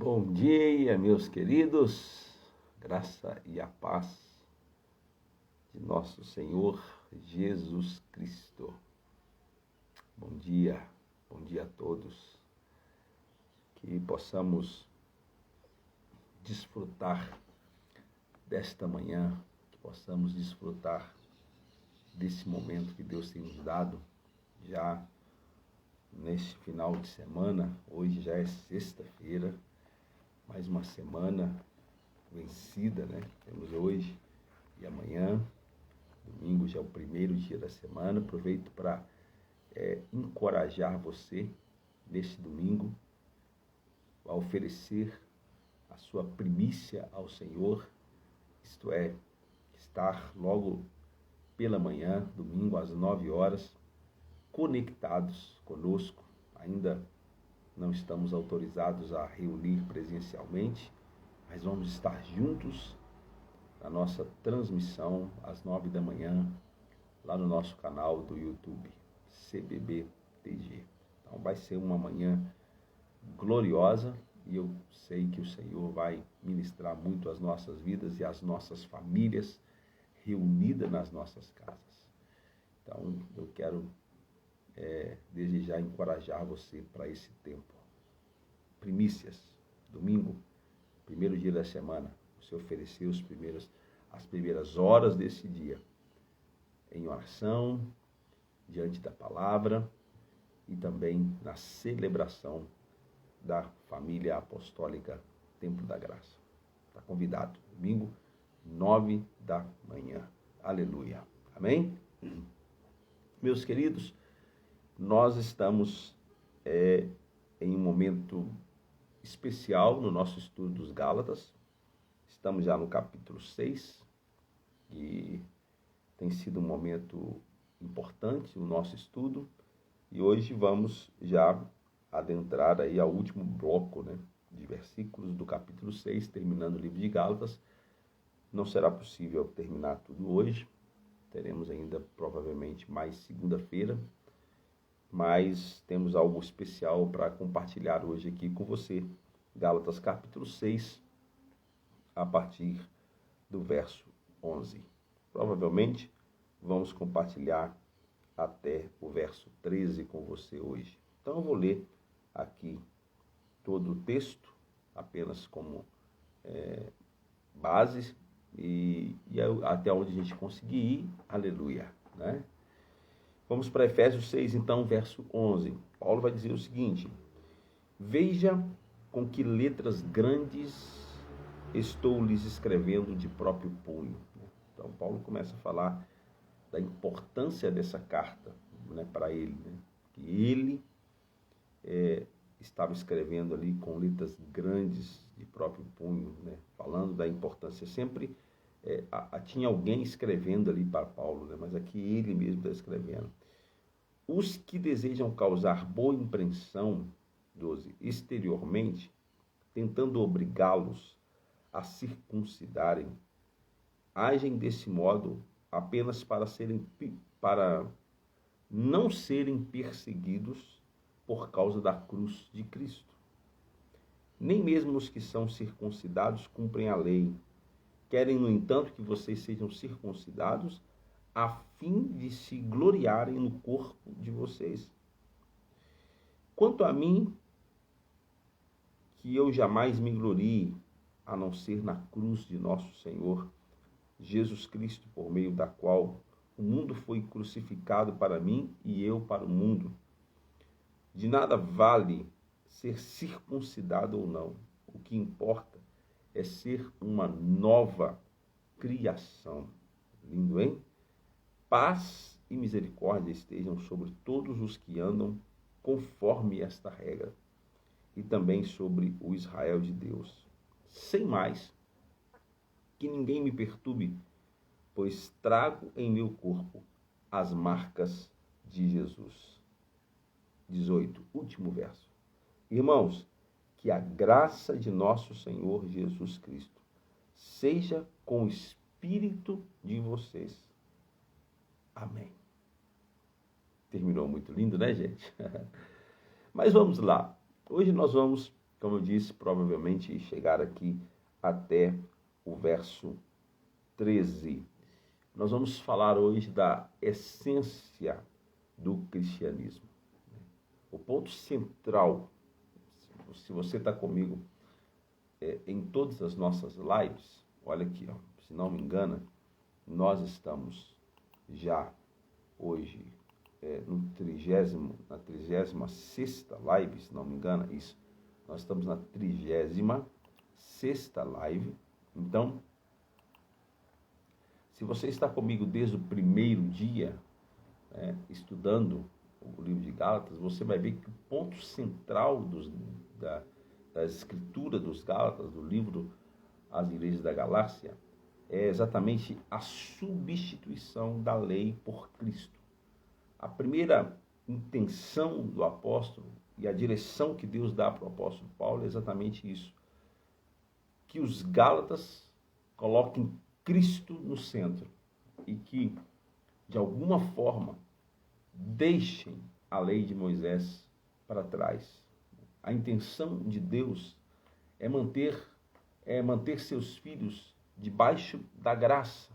Bom dia, meus queridos, graça e a paz de nosso Senhor Jesus Cristo. Bom dia a todos, que possamos desfrutar desta manhã, que possamos desfrutar desse momento que Deus tem nos dado, já neste final de semana. Hoje já é sexta-feira, mais uma semana vencida, né? Temos hoje e amanhã, domingo já é o primeiro dia da semana. Aproveito para encorajar você neste domingo a oferecer a sua primícia ao Senhor, isto é, estar logo pela manhã, domingo às 9 horas, conectados conosco. Ainda não estamos autorizados a reunir presencialmente, mas vamos estar juntos na nossa transmissão às 9 da manhã, lá no nosso canal do YouTube, CBBTG. Então vai ser uma manhã gloriosa e eu sei que o Senhor vai ministrar muito as nossas vidas e as nossas famílias reunidas nas nossas casas. Então eu quero desejar encorajar você para esse tempo. Primícias, domingo, primeiro dia da semana, você oferecer as primeiras horas desse dia em oração, diante da palavra e também na celebração da família apostólica Templo da Graça. Está convidado, domingo, 9 da manhã. Aleluia. Amém? Meus queridos, nós estamos em um momento especial no nosso estudo dos Gálatas. Estamos já no capítulo 6 e tem sido um momento importante o nosso estudo. E hoje vamos já adentrar aí ao último bloco, né, de versículos do capítulo 6, terminando o livro de Gálatas. Não será possível terminar tudo hoje. Teremos ainda provavelmente mais segunda-feira. Mas temos algo especial para compartilhar hoje aqui com você. Gálatas capítulo 6, a partir do verso 11. Provavelmente vamos compartilhar até o verso 13 com você hoje. Então eu vou ler aqui todo o texto, apenas como base, e até onde a gente conseguir ir. Aleluia, né? Vamos para Efésios 6, então, verso 11. Paulo vai dizer o seguinte: veja com que letras grandes estou lhes escrevendo de próprio punho. Então, Paulo começa a falar da importância dessa carta, né, para ele, né? Que ele estava escrevendo ali com letras grandes de próprio punho, né? Falando da importância. Sempre tinha alguém escrevendo ali para Paulo, né? Mas aqui ele mesmo está escrevendo. Os que desejam causar boa impressão, 12, exteriormente, tentando obrigá-los a circuncidarem, agem desse modo apenas para não serem perseguidos por causa da cruz de Cristo. Nem mesmo os que são circuncidados cumprem a lei. Querem, no entanto, que vocês sejam circuncidados a fim de se gloriarem no corpo de vocês. Quanto a mim, que eu jamais me glorie, a não ser na cruz de nosso Senhor Jesus Cristo, por meio da qual o mundo foi crucificado para mim e eu para o mundo. De nada vale ser circuncidado ou não. O que importa é ser uma nova criação. Lindo, hein? Paz e misericórdia estejam sobre todos os que andam conforme esta regra, e também sobre o Israel de Deus. Sem mais, que ninguém me perturbe, pois trago em meu corpo as marcas de Jesus. 18, último verso. Irmãos, que a graça de nosso Senhor Jesus Cristo seja com o espírito de vocês. Amém. Terminou muito lindo, né, gente? Mas vamos lá. Hoje nós vamos como eu disse, provavelmente chegar aqui até o verso 13. Nós vamos falar hoje da essência do cristianismo. O ponto central, se você está comigo em todas as nossas lives, olha aqui, ó, se não me engano, nós estamos já hoje na 36ª live, se não me engano, isso. Nós estamos na 36ª live. Então, se você está comigo desde o primeiro dia, estudando o livro de Gálatas, você vai ver que o ponto central da escritura dos Gálatas, do livro às igrejas da Galácia, é exatamente a substituição da lei por Cristo. A primeira intenção do apóstolo e a direção que Deus dá para o apóstolo Paulo é exatamente isso. Que os Gálatas coloquem Cristo no centro e que, de alguma forma, deixem a lei de Moisés para trás. A intenção de Deus é manter seus filhos debaixo da graça.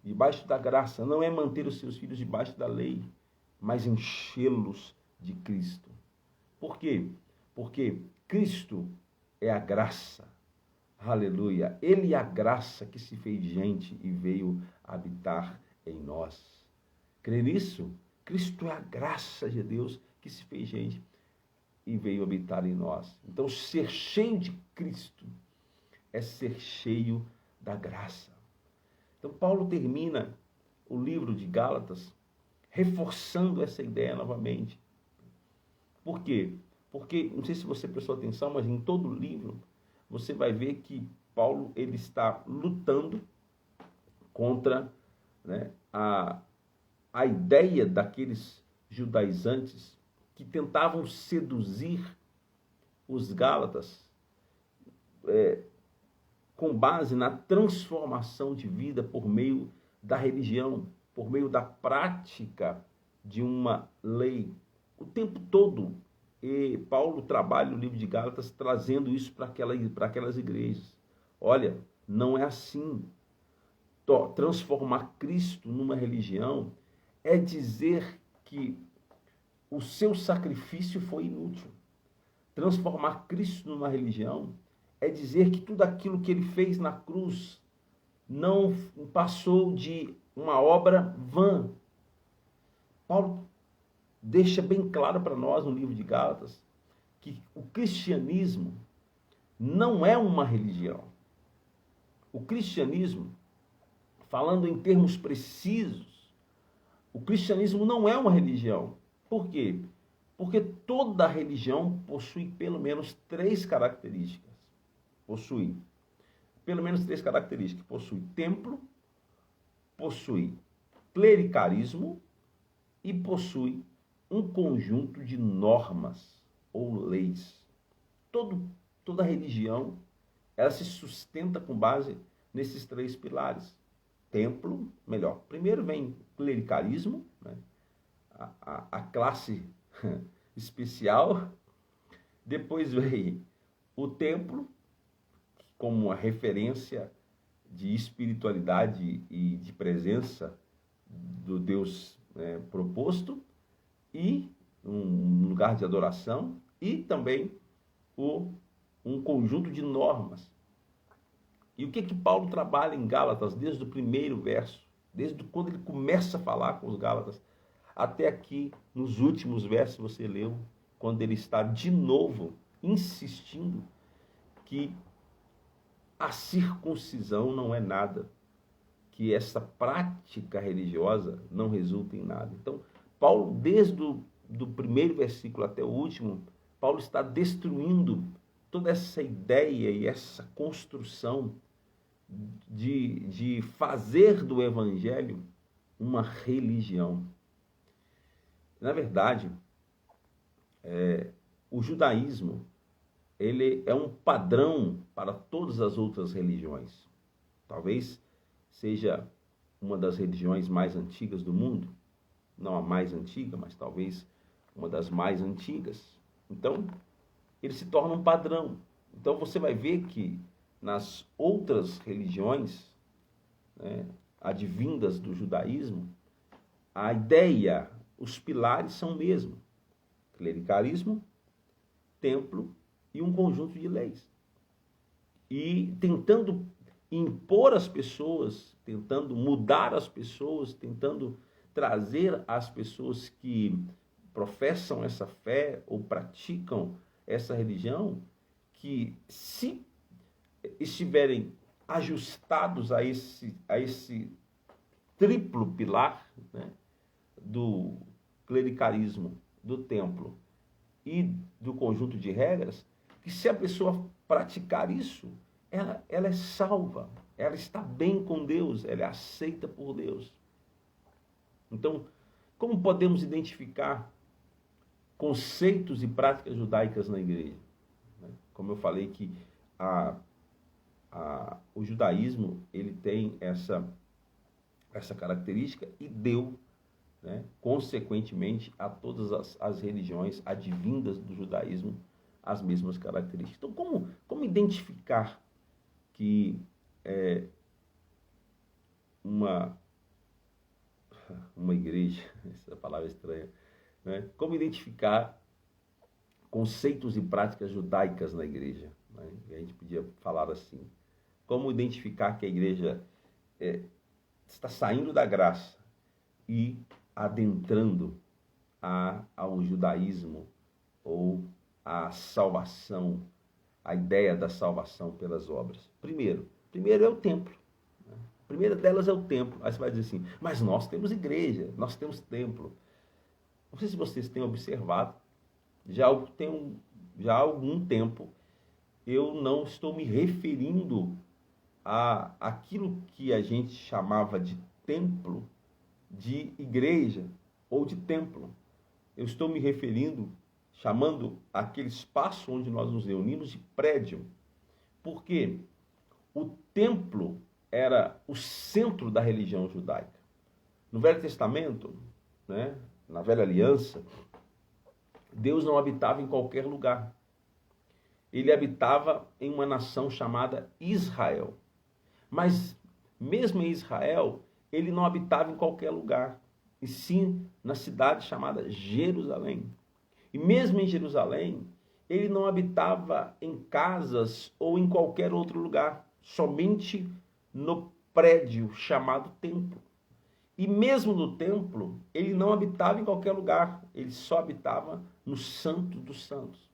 Debaixo da graça. Não é manter os seus filhos debaixo da lei, mas enchê-los de Cristo. Por quê? Porque Cristo é a graça. Aleluia. Ele é a graça que se fez gente e veio habitar em nós. Crê nisso? Cristo é a graça de Deus que se fez gente e veio habitar em nós. Então, ser cheio de Cristo é ser cheio da graça. Então, Paulo termina o livro de Gálatas reforçando essa ideia novamente. Por quê? Porque, não sei se você prestou atenção, mas em todo o livro, você vai ver que Paulo ele está lutando contra a ideia daqueles judaizantes que tentavam seduzir os Gálatas com base na transformação de vida por meio da religião, por meio da prática de uma lei. O tempo todo, Paulo trabalha no livro de Gálatas trazendo isso para aquelas igrejas. Olha, não é assim. Transformar Cristo numa religião é dizer que o seu sacrifício foi inútil. Transformar Cristo numa religião é dizer que tudo aquilo que ele fez na cruz não passou de uma obra vã. Paulo deixa bem claro para nós no livro de Gálatas que o cristianismo não é uma religião. O cristianismo, falando em termos precisos, o cristianismo não é uma religião. Por quê? Porque toda religião possui pelo menos três características. Possui templo, possui clericarismo e possui um conjunto de normas ou leis. Toda religião, ela se sustenta com base nesses três pilares. Templo, melhor. Primeiro vem clericarismo, a classe especial. Depois vem o templo, como uma referência de espiritualidade e de presença do Deus proposto, e um lugar de adoração, e também um conjunto de normas. E o que Paulo trabalha em Gálatas desde o primeiro verso, desde quando ele começa a falar com os Gálatas, até aqui nos últimos versos você leu, quando ele está de novo insistindo que a circuncisão não é nada, que essa prática religiosa não resulta em nada. Então, Paulo, desde do primeiro versículo até o último, Paulo está destruindo toda essa ideia e essa construção de fazer do evangelho uma religião. Na verdade, o judaísmo ele é um padrão para todas as outras religiões. Talvez seja uma das religiões mais antigas do mundo, não a mais antiga, mas talvez uma das mais antigas. Então, ele se torna um padrão. Então você vai ver que nas outras religiões, né, advindas do judaísmo, a ideia, os pilares são o mesmo: clericalismo, templo e um conjunto de leis. E tentando impor às pessoas, tentando mudar as pessoas, tentando trazer as pessoas que professam essa fé ou praticam essa religião, que se estiverem ajustados a esse triplo pilar, né, do clericalismo, do templo e do conjunto de regras, que se a pessoa praticar isso, ela é salva, ela está bem com Deus, ela é aceita por Deus. Então, como podemos identificar conceitos e práticas judaicas na igreja? Como eu falei que o judaísmo ele tem essa característica e deu, né, consequentemente, a todas as religiões advindas do judaísmo as mesmas características. Então, como identificar que uma igreja, essa palavra é estranha, né? Como identificar conceitos e práticas judaicas na igreja, né? A gente podia falar assim: como identificar que a igreja está saindo da graça e adentrando ao judaísmo ou à salvação, a ideia da salvação pelas obras. Primeiro é o templo. A primeira delas é o templo. Aí você vai dizer assim: mas nós temos igreja, nós temos templo. Não sei se vocês têm observado, já há algum tempo eu não estou me referindo a aquilo que a gente chamava de templo, de igreja ou de templo. Eu estou me referindo, chamando aquele espaço onde nós nos reunimos de prédio. Porque o templo era o centro da religião judaica. No Velho Testamento, né, na Velha Aliança, Deus não habitava em qualquer lugar. Ele habitava em uma nação chamada Israel. Mas, mesmo em Israel, ele não habitava em qualquer lugar, e sim na cidade chamada Jerusalém. E mesmo em Jerusalém, ele não habitava em casas ou em qualquer outro lugar, somente no prédio chamado templo. E mesmo no templo, ele não habitava em qualquer lugar, ele só habitava no Santo dos Santos.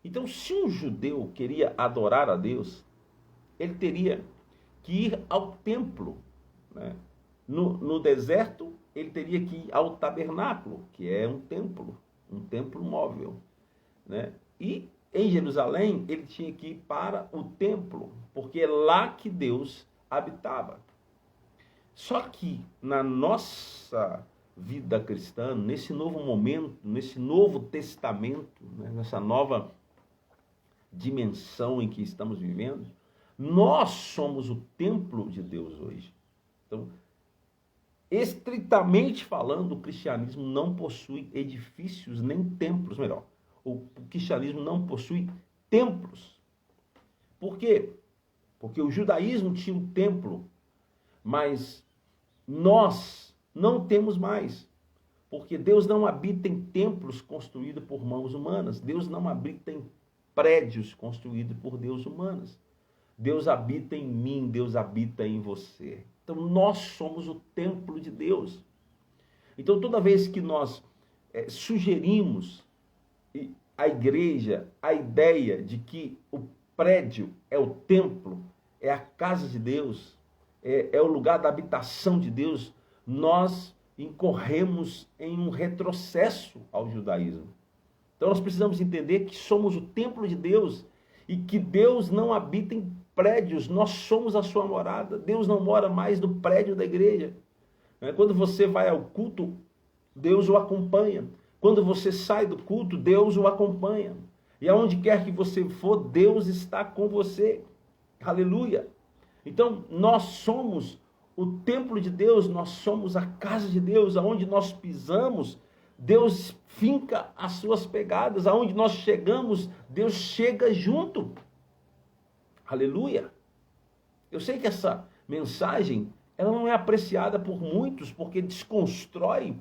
Então, se um judeu queria adorar a Deus, ele teria que ir ao templo, né? No deserto, ele teria que ir ao tabernáculo, que é um templo móvel, né? E em Jerusalém, ele tinha que ir para o templo, porque é lá que Deus habitava. Só que na nossa vida cristã, nesse novo momento, nesse novo testamento, né, nessa nova dimensão em que estamos vivendo, nós somos o templo de Deus hoje. Então, estritamente falando, o cristianismo não possui edifícios nem templos, melhor. O cristianismo não possui templos. Por quê? Porque o judaísmo tinha um templo, mas nós não temos mais. Porque Deus não habita em templos construídos por mãos humanas. Deus não habita em prédios construídos por Deus humanas. Deus habita em mim, Deus habita em você. Então nós somos o templo de Deus. Então toda vez que nós sugerimos a igreja, a ideia de que o prédio é o templo, é a casa de Deus, é o lugar da habitação de Deus, nós incorremos em um retrocesso ao judaísmo. Então nós precisamos entender que somos o templo de Deus e que Deus não habita em prédios, nós somos a sua morada. Deus não mora mais no prédio da igreja. Quando você vai ao culto, Deus o acompanha. Quando você sai do culto, Deus o acompanha. E aonde quer que você for, Deus está com você. Aleluia! Então, nós somos o templo de Deus, nós somos a casa de Deus, aonde nós pisamos, Deus finca as suas pegadas. Aonde nós chegamos, Deus chega junto. Aleluia. Eu sei que essa mensagem, ela não é apreciada por muitos, porque desconstrói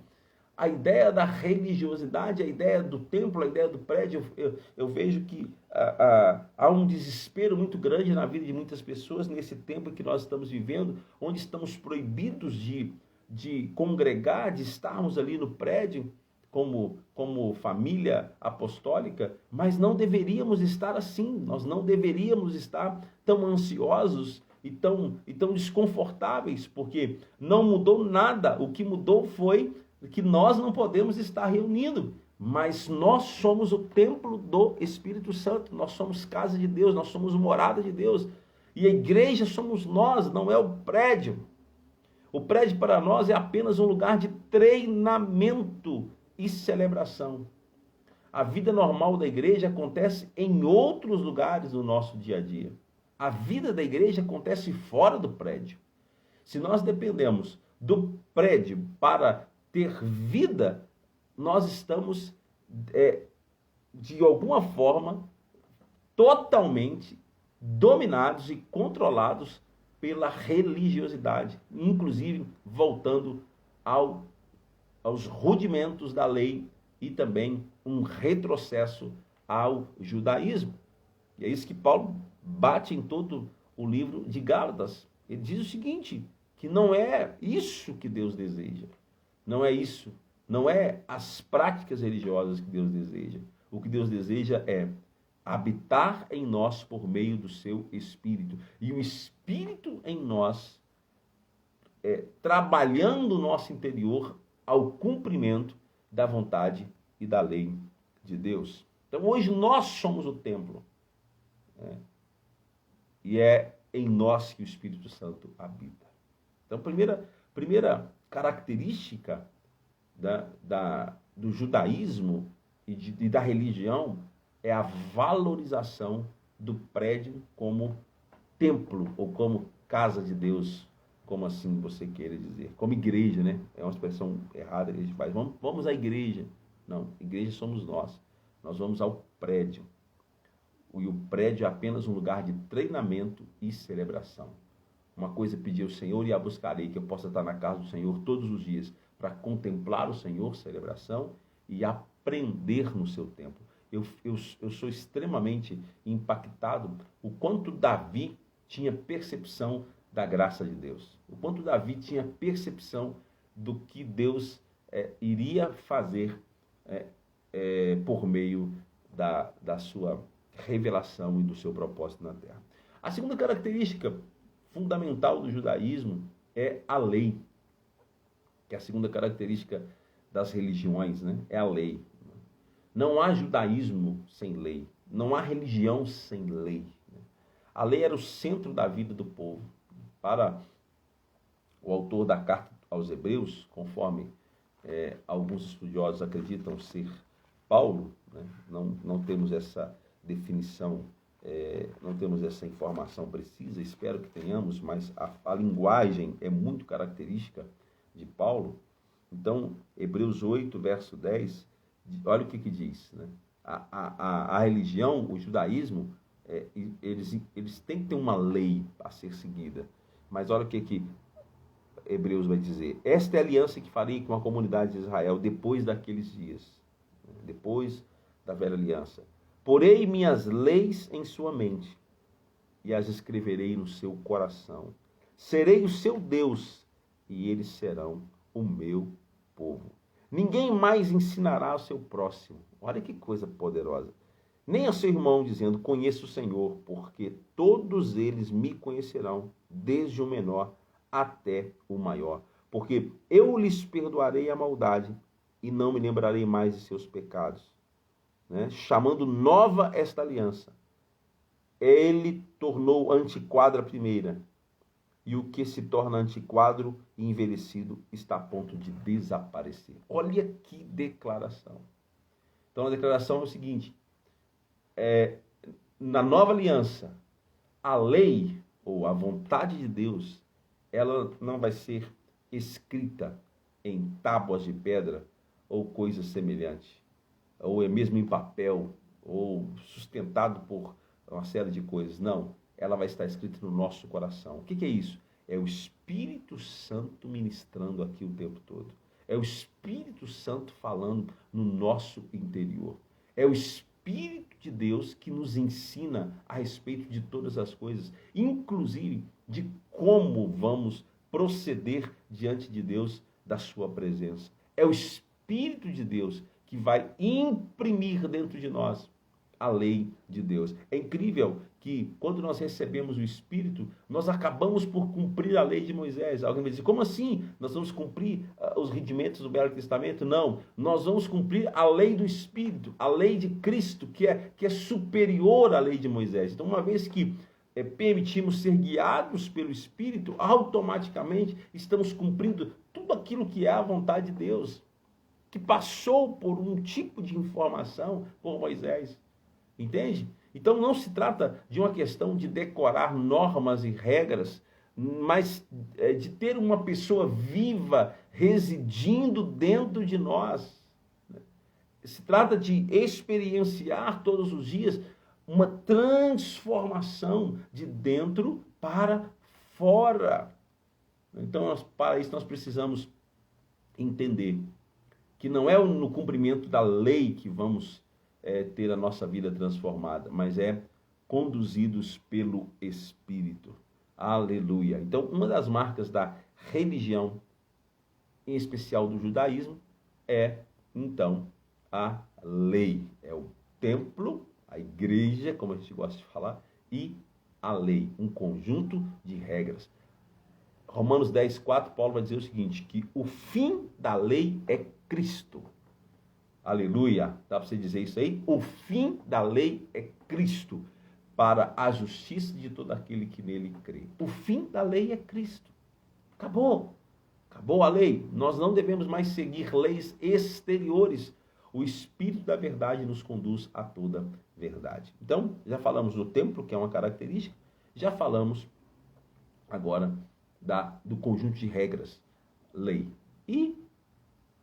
a ideia da religiosidade, a ideia do templo, a ideia do prédio. Eu vejo que há um desespero muito grande na vida de muitas pessoas nesse tempo que nós estamos vivendo, onde estamos proibidos de congregar, de estarmos ali no prédio como família apostólica, mas não deveríamos estar assim. Nós não deveríamos estar tão ansiosos e tão desconfortáveis, porque não mudou nada. O que mudou foi que nós não podemos estar reunidos, mas nós somos o templo do Espírito Santo, nós somos casa de Deus, nós somos morada de Deus, e a igreja somos nós, não é o prédio. O prédio para nós é apenas um lugar de treinamento e celebração. A vida normal da igreja acontece em outros lugares do nosso dia a dia. A vida da igreja acontece fora do prédio. Se nós dependemos do prédio para ter vida, nós estamos, de alguma forma, totalmente dominados e controlados pela religiosidade, inclusive voltando aos rudimentos da lei e também um retrocesso ao judaísmo. E é isso que Paulo bate em todo o livro de Gálatas. Ele diz o seguinte, que não é isso que Deus deseja. Não é isso. Não é as práticas religiosas que Deus deseja. O que Deus deseja é habitar em nós por meio do seu Espírito. E o Espírito em nós, trabalhando o nosso interior ao cumprimento da vontade e da lei de Deus. Então hoje nós somos o templo. E é em nós que o Espírito Santo habita. Então, primeira característica do judaísmo e da religião é a valorização do prédio como templo ou como casa de Deus, como assim você queira dizer. Como igreja, né? É uma expressão errada que a gente faz. Vamos à igreja. Não, igreja somos nós. Nós vamos ao prédio. E o prédio é apenas um lugar de treinamento e celebração. Uma coisa pedi ao Senhor e a buscarei, que eu possa estar na casa do Senhor todos os dias, para contemplar o Senhor, celebração, e aprender no seu tempo. Eu sou extremamente impactado o quanto Davi tinha percepção da graça de Deus. O quanto Davi tinha percepção do que Deus iria fazer por meio da sua revelação e do seu propósito na terra. A segunda característica fundamental do judaísmo é a lei, que é a segunda característica das religiões, né? É a lei. Não há judaísmo sem lei, não há religião sem lei. A lei era o centro da vida do povo. Para o autor da carta aos Hebreus, conforme alguns estudiosos acreditam ser Paulo, né? Não temos essa definição, não temos essa informação precisa, espero que tenhamos, mas a linguagem é muito característica de Paulo. Então, Hebreus 8, verso 10, olha o que diz, né? A religião, o judaísmo, eles têm que ter uma lei a ser seguida, mas olha o que Hebreus vai dizer. Esta é a aliança que farei com a comunidade de Israel depois daqueles dias, depois da velha aliança. Porei minhas leis em sua mente e as escreverei no seu coração. Serei o seu Deus e eles serão o meu povo. Ninguém mais ensinará ao seu próximo. Olha que coisa poderosa. Nem ao seu irmão, dizendo, conheço o Senhor, porque todos eles me conhecerão, desde o menor até o maior. Porque eu lhes perdoarei a maldade e não me lembrarei mais de seus pecados. Né? Chamando nova esta aliança, ele tornou antiquadra a primeira, e o que se torna antiquadro e envelhecido está a ponto de desaparecer. Olha que declaração. Então a declaração é o seguinte, na nova aliança, a lei, ou a vontade de Deus, ela não vai ser escrita em tábuas de pedra, ou coisa semelhante, ou é mesmo em papel, ou sustentado por uma série de coisas. Não, ela vai estar escrita no nosso coração. O que é isso? É o Espírito Santo ministrando aqui o tempo todo. É o Espírito Santo falando no nosso interior. É o Espírito de Deus que nos ensina a respeito de todas as coisas, inclusive de como vamos proceder diante de Deus, da sua presença. É o Espírito de Deus que vai imprimir dentro de nós a lei de Deus. É incrível que quando nós recebemos o Espírito, nós acabamos por cumprir a lei de Moisés. Alguém vai dizer, como assim? Nós vamos cumprir os rudimentos do Velho Testamento? Não, nós vamos cumprir a lei do Espírito, a lei de Cristo, que é superior à lei de Moisés. Então, uma vez que permitimos ser guiados pelo Espírito, automaticamente estamos cumprindo tudo aquilo que é a vontade de Deus, que passou por um tipo de informação por Moisés. Entende? Então não se trata de uma questão de decorar normas e regras, mas de ter uma pessoa viva residindo dentro de nós. Se trata de experienciar todos os dias uma transformação de dentro para fora. Então, para isso, nós precisamos entender que não é no cumprimento da lei que vamos ter a nossa vida transformada, mas é conduzidos pelo Espírito. Aleluia. Então, uma das marcas da religião, em especial do judaísmo, é, então, a lei. É o templo, a igreja, como a gente gosta de falar, e a lei, um conjunto de regras. Romanos 10:4, Paulo vai dizer o seguinte, que o fim da lei é Cristo. Aleluia. Dá para você dizer isso aí? O fim da lei é Cristo, para a justiça de todo aquele que nele crê. O fim da lei é Cristo. Acabou. Acabou a lei. Nós não devemos mais seguir leis exteriores. O Espírito da verdade nos conduz a toda verdade. Então, já falamos do templo, que é uma característica. Já falamos agora do conjunto de regras, lei. E,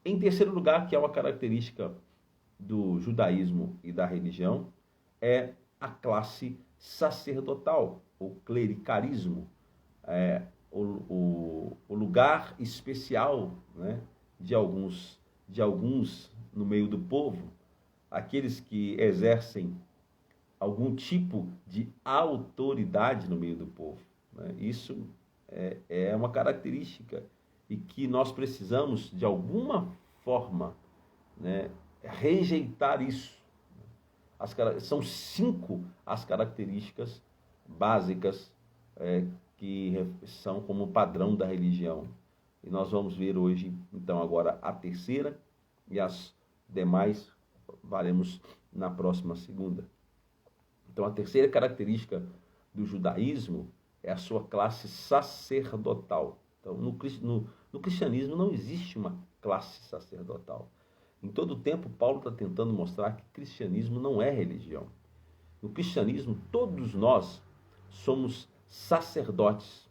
em terceiro lugar, que é uma característica do judaísmo e da religião, é a classe sacerdotal, o clericalismo, o lugar especial, né, de alguns no meio do povo, aqueles que exercem algum tipo de autoridade no meio do povo. Né? Isso é uma característica e que nós precisamos, de alguma forma, né, rejeitar isso. São 5 as características básicas que são como padrão da religião. E nós vamos ver hoje, então, agora a terceira, e as demais faremos na próxima segunda. Então, a terceira característica do judaísmo é a sua classe sacerdotal. Então, no cristianismo não existe uma classe sacerdotal. Em todo o tempo, Paulo está tentando mostrar que cristianismo não é religião. No cristianismo, todos nós somos sacerdotes.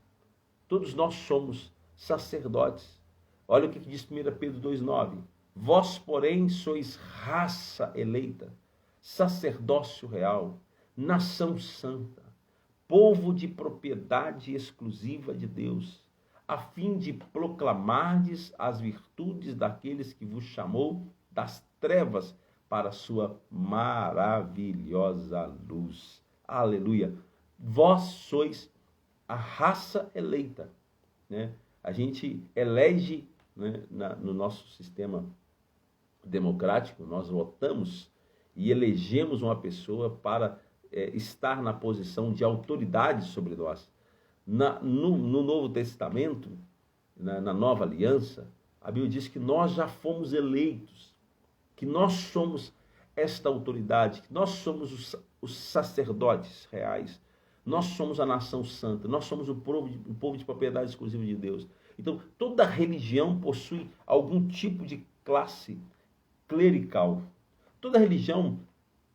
Todos nós somos sacerdotes. Olha o que diz 1 Pedro 2,9. Vós, porém, sois raça eleita, sacerdócio real, nação santa, povo de propriedade exclusiva de Deus, a fim de proclamardes as virtudes daqueles que vos chamou das trevas para a sua maravilhosa luz. Aleluia. Vós sois a raça eleita. Né? A gente elege, né, no nosso sistema democrático, nós votamos e elegemos uma pessoa para estar na posição de autoridade sobre nós. No Novo Testamento, na Nova Aliança, a Bíblia diz que nós já fomos eleitos, que nós somos esta autoridade, que nós somos os sacerdotes reais, nós somos a nação santa, nós somos o povo de propriedade exclusiva de Deus. Então, toda religião possui algum tipo de classe clerical. Toda religião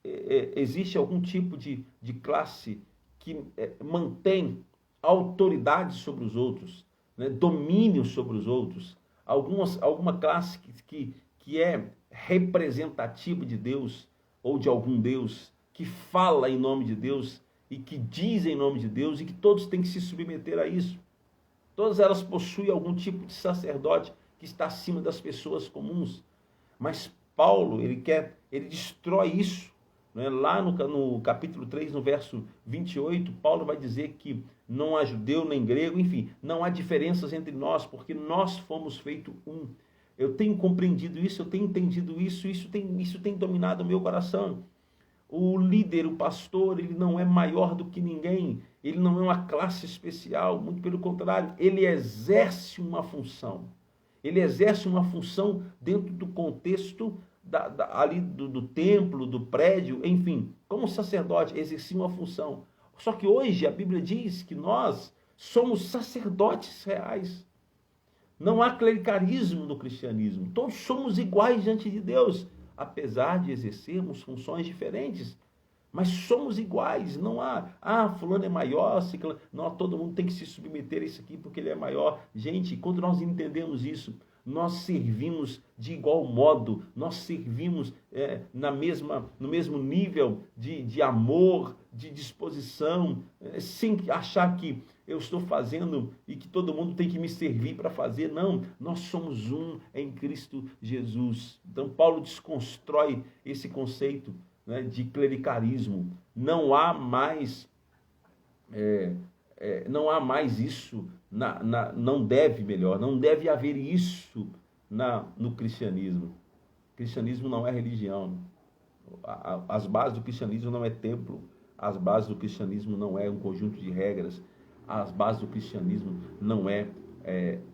existe algum tipo de classe que mantém autoridade sobre os outros, né? Domínio sobre os outros. Alguma classe que que é representativo de Deus ou de algum Deus, que fala em nome de Deus e que diz em nome de Deus e que todos têm que se submeter a isso. Todas elas possuem algum tipo de sacerdote que está acima das pessoas comuns. Mas Paulo, ele destrói isso. Né? Lá no capítulo 3, no verso 28, Paulo vai dizer que não há judeu nem grego, enfim, não há diferenças entre nós, porque nós fomos feitos um. Eu tenho compreendido isso, eu tenho entendido isso, isso tem dominado o meu coração. O líder, o pastor, ele não é maior do que ninguém, ele não é uma classe especial, muito pelo contrário, ele exerce uma função. Ele exerce uma função dentro do contexto ali do templo, do prédio, enfim, como sacerdote, exercia uma função. Só que hoje a Bíblia diz que nós somos sacerdotes reais. Não há clericalismo no cristianismo. Todos somos iguais diante de Deus, apesar de exercermos funções diferentes. Mas somos iguais, não há, fulano é maior, ciclano, não, todo mundo tem que se submeter a isso aqui porque ele é maior. Gente, quando nós entendemos isso, nós servimos de igual modo, nós servimos no mesmo nível de amor, de disposição, sem achar que eu estou fazendo e que todo mundo tem que me servir para fazer. Não, nós somos um em Cristo Jesus. Então Paulo desconstrói esse conceito, né, de clericalismo. Não há mais isso, não deve haver isso no cristianismo. O cristianismo não é religião. As bases do cristianismo não é templo. As bases do cristianismo não é um conjunto de regras. As bases do cristianismo não é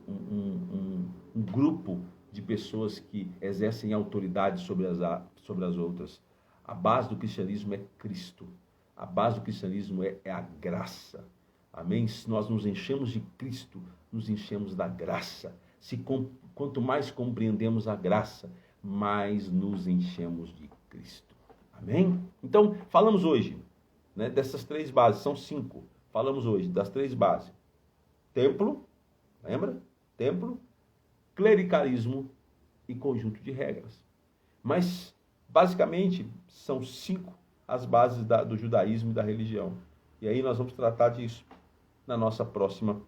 um grupo de pessoas que exercem autoridade sobre as outras. A base do cristianismo é Cristo. A base do cristianismo é a graça. Amém? Se nós nos enchemos de Cristo, nos enchemos da graça. Quanto mais compreendemos a graça, mais nos enchemos de Cristo. Amém? Então, falamos hoje, né, dessas 3 bases, são 5. Falamos hoje das 3 bases. Templo, lembra? Templo, clericalismo e conjunto de regras. Mas, basicamente, são 5 as bases do judaísmo e da religião. E aí nós vamos tratar disso na nossa próxima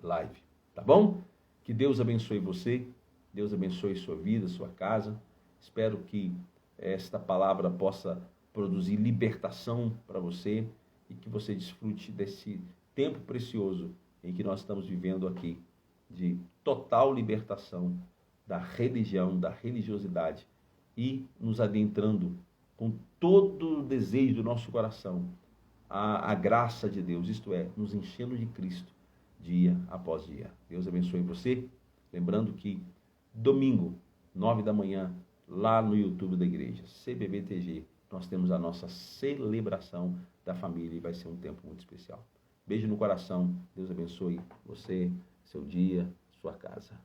live. Tá bom? Que Deus abençoe você, Deus abençoe sua vida, sua casa. Espero que esta palavra possa produzir libertação para você e que você desfrute desse tempo precioso em que nós estamos vivendo aqui, de total libertação da religião, da religiosidade, e nos adentrando com todo o desejo do nosso coração a graça de Deus, isto é, nos enchendo de Cristo dia após dia. Deus abençoe você. Lembrando que domingo, 9 da manhã, lá no YouTube da igreja, CBBTG, nós temos a nossa celebração da família e vai ser um tempo muito especial. Beijo no coração. Deus abençoe você, seu dia, sua casa.